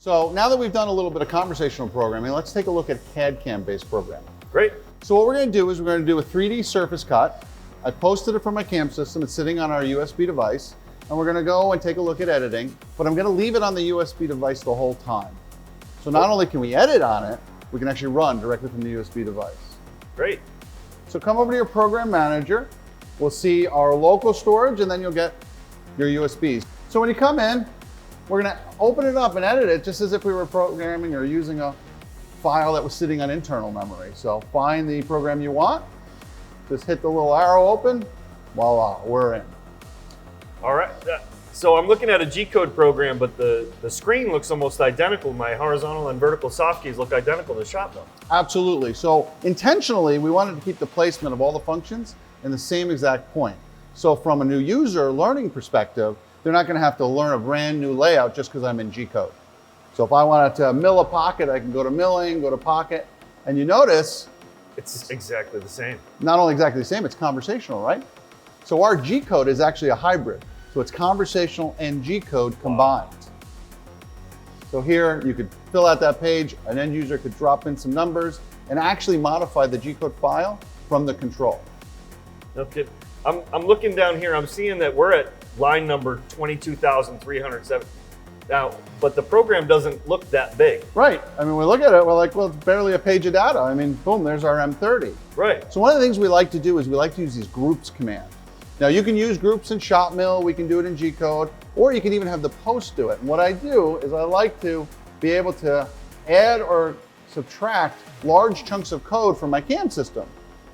So now that we've done a little bit of conversational programming, let's take a look at CAD-CAM based programming. Great. So what we're going to do is we're going to do a 3D surface cut. I posted it from my CAM system. It's sitting on our USB device. And we're going to go and take a look at editing, but I'm going to leave it on the USB device the whole time. So not only can we edit on it, we can actually run directly from the USB device. Great. So come over to your program manager. We'll see our local storage, and then you'll get your USBs. So when you come in, we're going to open it up and edit it just as if we were programming or using a file that was sitting on internal memory. So find the program you want, just hit the little arrow open, voila, we're in. All right. So I'm looking at a G-code program, but the screen looks almost identical. My horizontal and vertical soft keys look identical to shop mill. Absolutely. So intentionally, we wanted to keep the placement of all the functions in the same exact point. So from a new user learning perspective, they're not going to have to learn a brand new layout just because I'm in G-code. So if I wanted to mill a pocket, I can go to milling, go to pocket, and you notice it's exactly the same. Not only exactly the same, it's conversational, right? So our G-code is actually a hybrid. So it's conversational and G-code combined. So here you could fill out that page, an end user could drop in some numbers and actually modify the G-code file from the control. Okay. I'm looking down here, I'm seeing that we're at line number 22,307. Now, but the program doesn't look that big. Right. I mean, we look at it, we're like, well, it's barely a page of data. I mean, boom, there's our M30. Right. So one of the things we like to do is we like to use these groups command. Now you can use groups in shop mill, we can do it in G-code, or you can even have the post do it. And what I do is I like to be able to add or subtract large chunks of code from my CAM system.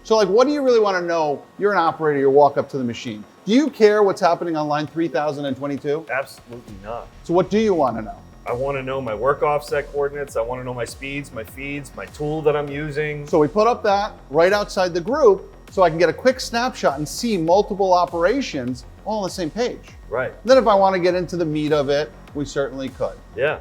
So like, what do you really want to know? You're an operator, you walk up to the machine. Do you care what's happening on line 3022? Absolutely not. So what do you want to know? I want to know my work offset coordinates. I want to know my speeds, my feeds, my tool that I'm using. So we put up that right outside the group so I can get a quick snapshot and see multiple operations all on the same page. Right. Then if I want to get into the meat of it, we certainly could. Yeah.